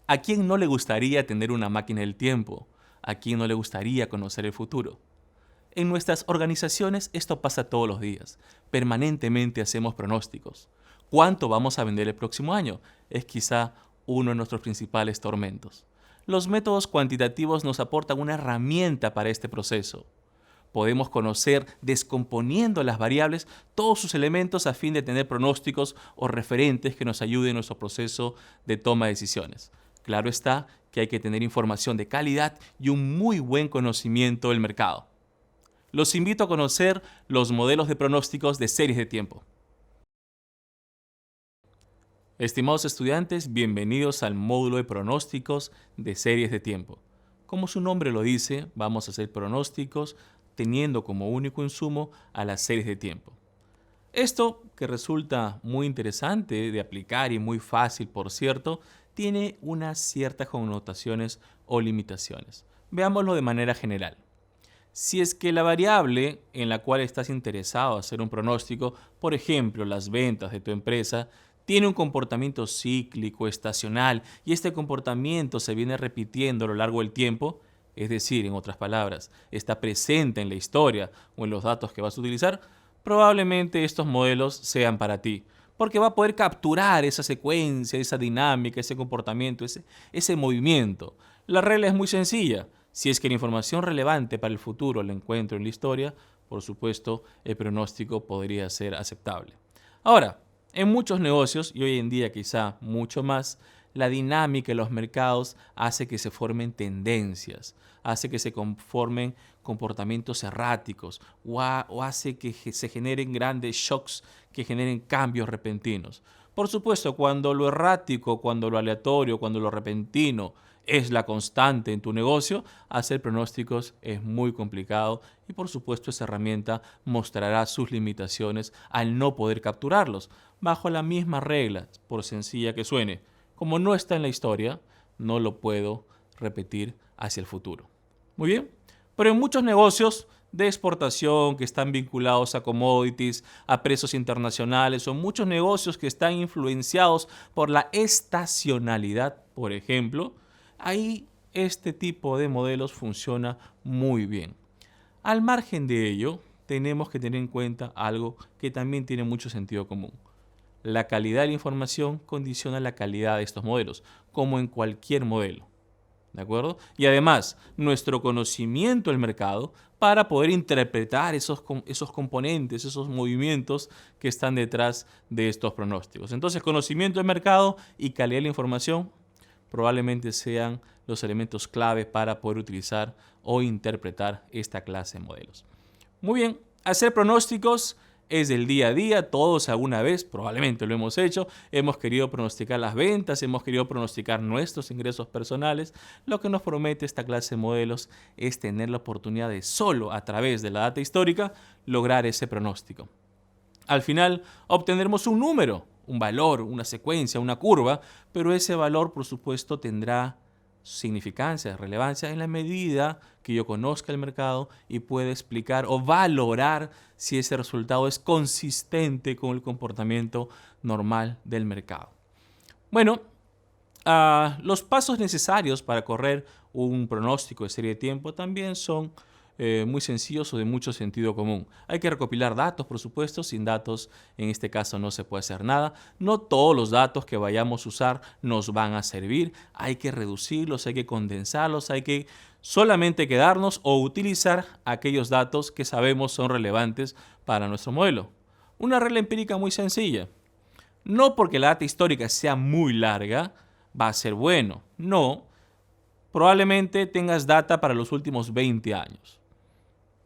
¿A quién no le gustaría tener una máquina del tiempo? ¿A quién no le gustaría conocer el futuro? En nuestras organizaciones esto pasa todos los días. Permanentemente hacemos pronósticos. ¿Cuánto vamos a vender el próximo año? Es quizá uno de nuestros principales tormentos. Los métodos cuantitativos nos aportan una herramienta para este proceso. Podemos conocer, descomponiendo las variables, todos sus elementos a fin de tener pronósticos o referentes que nos ayuden en nuestro proceso de toma de decisiones. Claro está que hay que tener información de calidad y un muy buen conocimiento del mercado. Los invito a conocer los modelos de pronósticos de series de tiempo. Estimados estudiantes, bienvenidos al módulo de pronósticos de series de tiempo. Como su nombre lo dice, vamos a hacer pronósticos teniendo como único insumo a las series de tiempo. Esto, que resulta muy interesante de aplicar y muy fácil, por cierto, tiene unas ciertas connotaciones o limitaciones. Veámoslo de manera general. Si es que la variable en la cual estás interesado en hacer un pronóstico, por ejemplo, las ventas de tu empresa, tiene un comportamiento cíclico, estacional, y este comportamiento se viene repitiendo a lo largo del tiempo, es decir, en otras palabras, está presente en la historia o en los datos que vas a utilizar, probablemente estos modelos sean para ti, porque va a poder capturar esa secuencia, esa dinámica, ese comportamiento, ese movimiento. La regla es muy sencilla. Si es que la información relevante para el futuro la encuentro en la historia, por supuesto, el pronóstico podría ser aceptable. Ahora, en muchos negocios, y hoy en día quizá mucho más, la dinámica de los mercados hace que se formen tendencias, hace que se conformen comportamientos erráticos o hace que se generen grandes shocks, que generen cambios repentinos. Por supuesto, cuando lo errático, cuando lo aleatorio, cuando lo repentino es la constante en tu negocio, hacer pronósticos es muy complicado y por supuesto esa herramienta mostrará sus limitaciones al no poder capturarlos, bajo la misma regla, por sencilla que suene. Como no está en la historia, no lo puedo repetir hacia el futuro. Muy bien, pero en muchos negocios de exportación que están vinculados a commodities, a precios internacionales, o muchos negocios que están influenciados por la estacionalidad, por ejemplo, ahí este tipo de modelos funciona muy bien. Al margen de ello, tenemos que tener en cuenta algo que también tiene mucho sentido común. La calidad de la información condiciona la calidad de estos modelos, como en cualquier modelo. ¿De acuerdo? Y además, nuestro conocimiento del mercado para poder interpretar esos componentes, esos movimientos que están detrás de estos pronósticos. Entonces, conocimiento del mercado y calidad de la información probablemente sean los elementos clave para poder utilizar o interpretar esta clase de modelos. Muy bien, hacer pronósticos es del día a día, todos alguna vez, probablemente lo hemos hecho, hemos querido pronosticar las ventas, hemos querido pronosticar nuestros ingresos personales. Lo que nos promete esta clase de modelos es tener la oportunidad de solo a través de la data histórica lograr ese pronóstico. Al final obtendremos un número, un valor, una secuencia, una curva, pero ese valor por supuesto tendrá significancia, relevancia en la medida que yo conozca el mercado y pueda explicar o valorar si ese resultado es consistente con el comportamiento normal del mercado. Bueno, los pasos necesarios para correr un pronóstico de serie de tiempo también son muy sencillos o de mucho sentido común. Hay que recopilar datos, por supuesto. Sin datos, en este caso, no se puede hacer nada. No todos los datos que vayamos a usar nos van a servir. Hay que reducirlos, hay que condensarlos, hay que solamente quedarnos o utilizar aquellos datos que sabemos son relevantes para nuestro modelo. Una regla empírica muy sencilla. No porque la data histórica sea muy larga, va a ser bueno. No, probablemente tengas data para los últimos 20 años.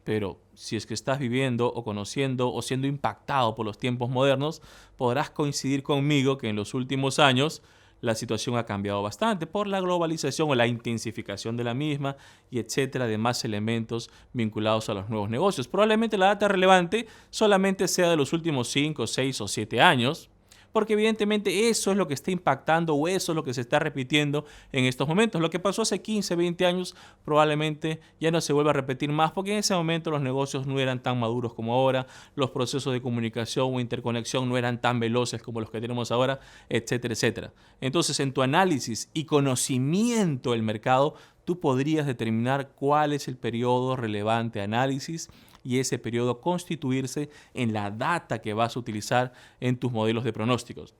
Pero si es que estás viviendo o conociendo o siendo impactado por los tiempos modernos, podrás coincidir conmigo que en los últimos años la situación ha cambiado bastante por la globalización o la intensificación de la misma y etcétera, de más elementos vinculados a los nuevos negocios. Probablemente la data relevante solamente sea de los últimos 5, 6 o 7 años, porque evidentemente eso es lo que está impactando o eso es lo que se está repitiendo en estos momentos. Lo que pasó hace 15, 20 años probablemente ya no se vuelva a repetir más, porque en ese momento los negocios no eran tan maduros como ahora, los procesos de comunicación o interconexión no eran tan veloces como los que tenemos ahora, etcétera, etcétera. Entonces, en tu análisis y conocimiento del mercado, tú podrías determinar cuál es el periodo relevante de análisis y ese periodo constituirse en la data que vas a utilizar en tus modelos de pronósticos.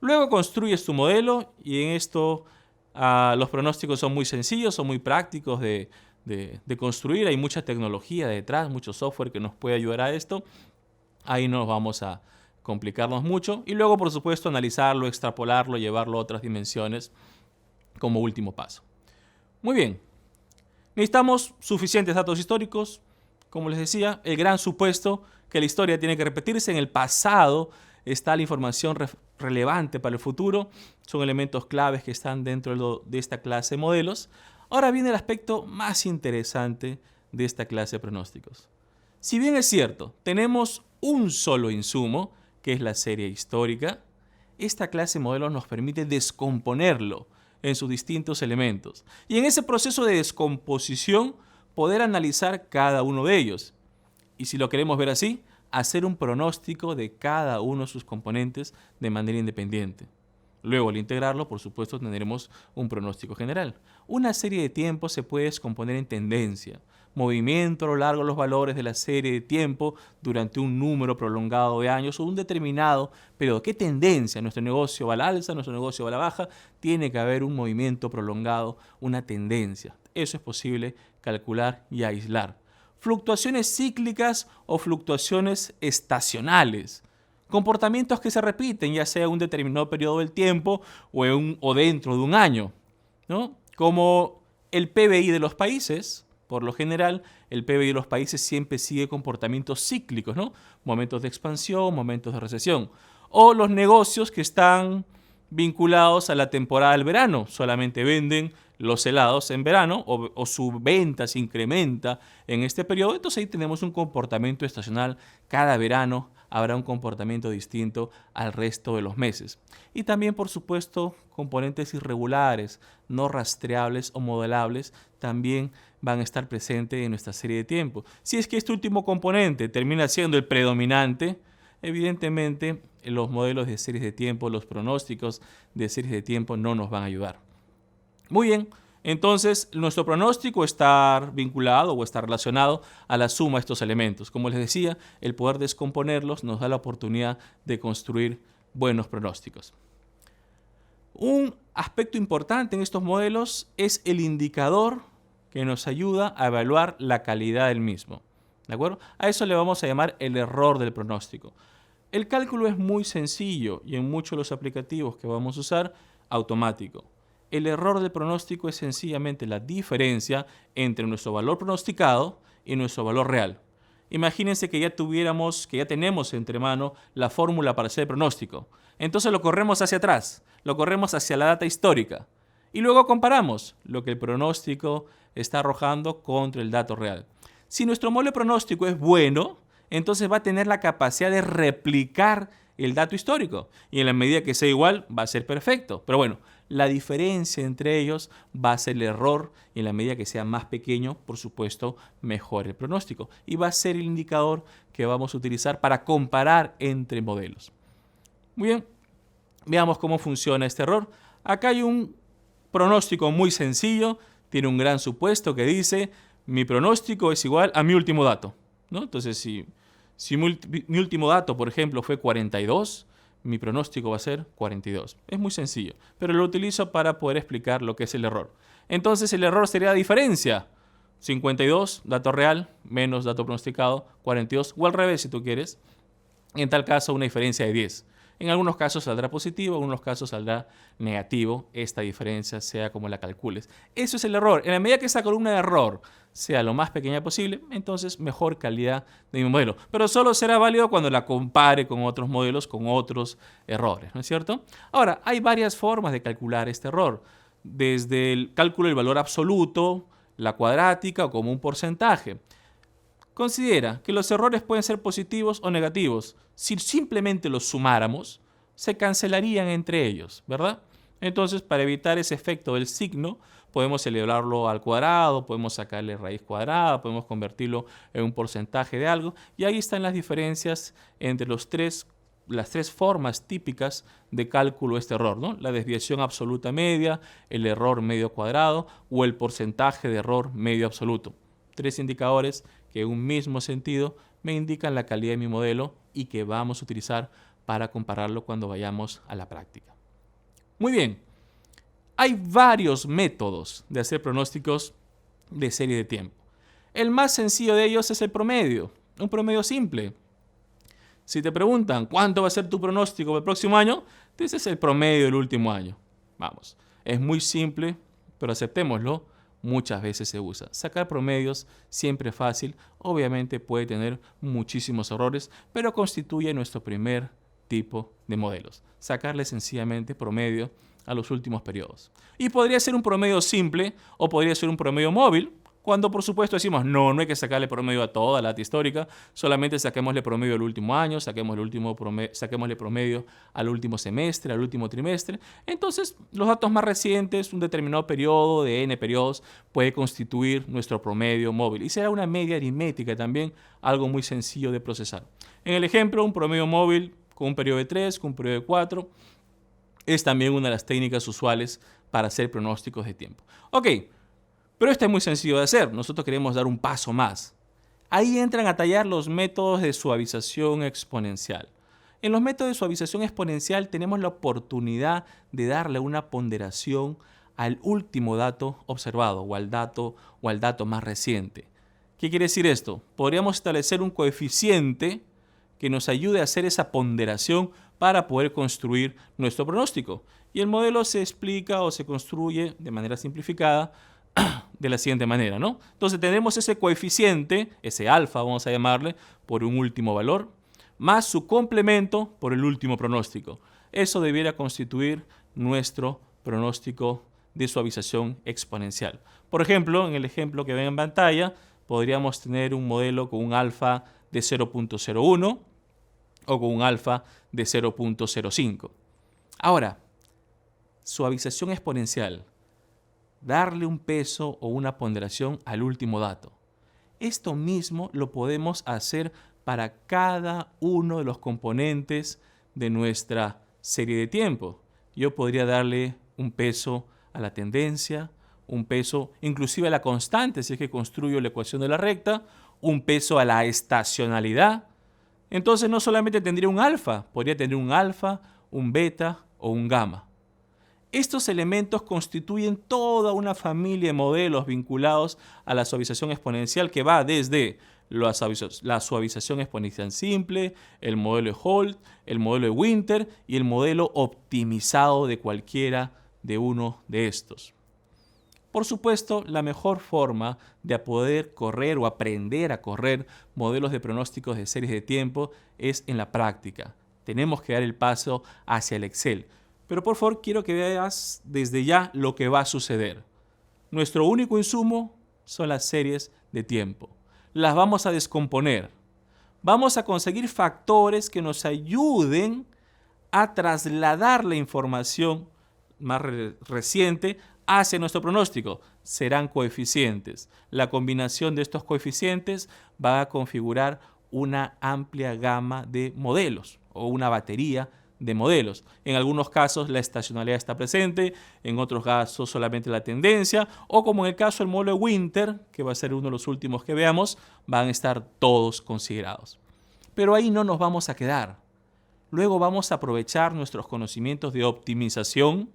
Luego construyes tu modelo y en esto los pronósticos son muy sencillos, son muy prácticos de construir. Hay mucha tecnología detrás, mucho software que nos puede ayudar a esto. Ahí no nos vamos a complicarnos mucho. Y luego, por supuesto, analizarlo, extrapolarlo, llevarlo a otras dimensiones como último paso. Muy bien. Necesitamos suficientes datos históricos. Como les decía, el gran supuesto que la historia tiene que repetirse. En el pasado está la información relevante para el futuro. Son elementos claves que están dentro de esta clase de modelos. Ahora viene el aspecto más interesante de esta clase de pronósticos. Si bien es cierto, tenemos un solo insumo, que es la serie histórica, esta clase de modelos nos permite descomponerlo en sus distintos elementos. Y en ese proceso de descomposición, poder analizar cada uno de ellos. Y si lo queremos ver así, hacer un pronóstico de cada uno de sus componentes de manera independiente. Luego, al integrarlo, por supuesto, tendremos un pronóstico general. Una serie de tiempos se puede descomponer en tendencia, movimiento a lo largo de los valores de la serie de tiempo durante un número prolongado de años o un determinado periodo. ¿Qué tendencia? ¿Nuestro negocio va al alza? ¿Nuestro negocio va a la baja? Tiene que haber un movimiento prolongado, una tendencia. Eso es posible calcular y aislar. Fluctuaciones cíclicas o fluctuaciones estacionales. Comportamientos que se repiten, ya sea en un determinado periodo del tiempo o dentro de un año, ¿no? Como el PBI de los países. Por lo general, el PBI de los países siempre sigue comportamientos cíclicos, ¿no? Momentos de expansión, momentos de recesión. O los negocios que están vinculados a la temporada del verano. Solamente venden los helados en verano o su venta se incrementa en este periodo. Entonces ahí tenemos un comportamiento estacional. Cada verano habrá un comportamiento distinto al resto de los meses. Y también, por supuesto, componentes irregulares, no rastreables o modelables, también van a estar presentes en nuestra serie de tiempo. Si es que este último componente termina siendo el predominante, evidentemente los modelos de series de tiempo, los pronósticos de series de tiempo no nos van a ayudar. Muy bien, entonces nuestro pronóstico está vinculado o está relacionado a la suma de estos elementos. Como les decía, el poder descomponerlos nos da la oportunidad de construir buenos pronósticos. Un aspecto importante en estos modelos es el indicador que nos ayuda a evaluar la calidad del mismo. ¿De acuerdo? A eso le vamos a llamar el error del pronóstico. El cálculo es muy sencillo y en muchos de los aplicativos que vamos a usar, automático. El error del pronóstico es sencillamente la diferencia entre nuestro valor pronosticado y nuestro valor real. Imagínense que ya tenemos entre mano la fórmula para hacer el pronóstico. Entonces lo corremos hacia atrás, lo corremos hacia la data histórica. Y luego comparamos lo que el pronóstico está arrojando contra el dato real. Si nuestro modelo de pronóstico es bueno, entonces va a tener la capacidad de replicar el dato histórico. Y en la medida que sea igual, va a ser perfecto. Pero bueno, la diferencia entre ellos va a ser el error y en la medida que sea más pequeño, por supuesto, mejor el pronóstico. Y va a ser el indicador que vamos a utilizar para comparar entre modelos. Muy bien, veamos cómo funciona este error. Acá hay un pronóstico muy sencillo, tiene un gran supuesto que dice mi pronóstico es igual a mi último dato, ¿no? Entonces, si mi último dato, por ejemplo, fue 42, mi pronóstico va a ser 42. Es muy sencillo, pero lo utilizo para poder explicar lo que es el error. Entonces, el error sería la diferencia. 52, dato real, menos dato pronosticado, 42, o al revés si tú quieres. En tal caso, una diferencia de 10. En algunos casos saldrá positivo, en algunos casos saldrá negativo, esta diferencia sea como la calcules. Eso es el error. En la medida que esa columna de error sea lo más pequeña posible, entonces mejor calidad de mi modelo. Pero solo será válido cuando la compare con otros modelos, con otros errores, ¿no es cierto? Ahora, hay varias formas de calcular este error. Desde el cálculo del valor absoluto, la cuadrática o como un porcentaje. Considera que los errores pueden ser positivos o negativos. Si simplemente los sumáramos, se cancelarían entre ellos, ¿verdad? Entonces, para evitar ese efecto del signo, podemos elevarlo al cuadrado, podemos sacarle raíz cuadrada, podemos convertirlo en un porcentaje de algo, y ahí están las diferencias entre las tres formas típicas de cálculo de este error, ¿no? La desviación absoluta media, el error medio cuadrado o el porcentaje de error medio absoluto. Tres indicadores que en un mismo sentido me indican la calidad de mi modelo y que vamos a utilizar para compararlo cuando vayamos a la práctica. Muy bien, hay varios métodos de hacer pronósticos de serie de tiempo. El más sencillo de ellos es el promedio, un promedio simple. Si te preguntan cuánto va a ser tu pronóstico el próximo año, dices el promedio del último año. Vamos, es muy simple, pero aceptémoslo, muchas veces se usa. Sacar promedios siempre es fácil, obviamente puede tener muchísimos errores, pero constituye nuestro primer tipo de modelos. Sacarle sencillamente promedio a los últimos periodos. Y podría ser un promedio simple o podría ser un promedio móvil, cuando por supuesto decimos no hay que sacarle promedio a toda la data histórica, solamente saquémosle promedio al último año, saquémosle promedio al último semestre, al último trimestre. Entonces los datos más recientes, un determinado periodo de n periodos, puede constituir nuestro promedio móvil. Y será una media aritmética también, algo muy sencillo de procesar. En el ejemplo, un promedio móvil con un periodo de 3, con un periodo de 4, es también una de las técnicas usuales para hacer pronósticos de tiempo. Ok, pero esto es muy sencillo de hacer. Nosotros queremos dar un paso más. Ahí entran a tallar los métodos de suavización exponencial. En los métodos de suavización exponencial tenemos la oportunidad de darle una ponderación al último dato observado o al dato más reciente. ¿Qué quiere decir esto? Podríamos establecer un coeficiente que nos ayude a hacer esa ponderación para poder construir nuestro pronóstico. Y el modelo se explica o se construye de manera simplificada de la siguiente manera, ¿no? Entonces tenemos ese coeficiente, ese alfa vamos a llamarle, por un último valor, más su complemento por el último pronóstico. Eso debiera constituir nuestro pronóstico de suavización exponencial. Por ejemplo, en el ejemplo que ven en pantalla, podríamos tener un modelo con un alfa de 0.01 o con un alfa de 0.05. Ahora, suavización exponencial. Darle un peso o una ponderación al último dato. Esto mismo lo podemos hacer para cada uno de los componentes de nuestra serie de tiempo. Yo podría darle un peso a la tendencia, un peso inclusive a la constante, si es que construyo la ecuación de la recta, un peso a la estacionalidad. Entonces no solamente tendría un alfa, podría tener un alfa, un beta o un gamma. Estos elementos constituyen toda una familia de modelos vinculados a la suavización exponencial que va desde la suavización exponencial simple, el modelo de Holt, el modelo de Winter y el modelo optimizado de cualquiera de uno de estos. Por supuesto, la mejor forma de poder correr o aprender a correr modelos de pronósticos de series de tiempo es en la práctica. Tenemos que dar el paso hacia el Excel. Pero por favor quiero que veas desde ya lo que va a suceder. Nuestro único insumo son las series de tiempo. Las vamos a descomponer. Vamos a conseguir factores que nos ayuden a trasladar la información más reciente hacia nuestro pronóstico. Serán coeficientes. La combinación de estos coeficientes va a configurar una amplia gama de modelos o una batería de modelos. En algunos casos la estacionalidad está presente, en otros casos solamente la tendencia, o como en el caso del modelo de Winter, que va a ser uno de los últimos que veamos, van a estar todos considerados. Pero ahí no nos vamos a quedar. Luego vamos a aprovechar nuestros conocimientos de optimización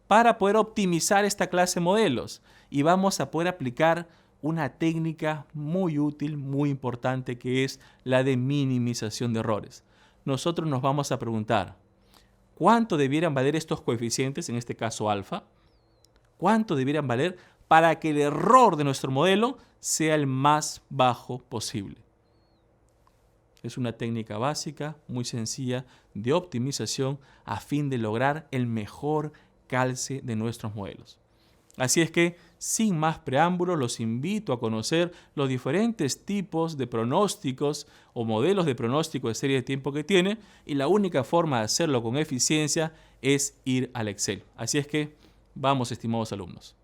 para poder optimizar esta clase de modelos y vamos a poder aplicar una técnica muy útil, muy importante, que es la de minimización de errores. Nosotros nos vamos a preguntar, ¿cuánto debieran valer estos coeficientes, en este caso alfa? ¿Cuánto debieran valer para que el error de nuestro modelo sea el más bajo posible? Es una técnica básica, muy sencilla, de optimización a fin de lograr el mejor calce de nuestros modelos. Así es que, sin más preámbulos, los invito a conocer los diferentes tipos de pronósticos o modelos de pronóstico de serie de tiempo que tiene, y la única forma de hacerlo con eficiencia es ir al Excel. Así es que, vamos, estimados alumnos.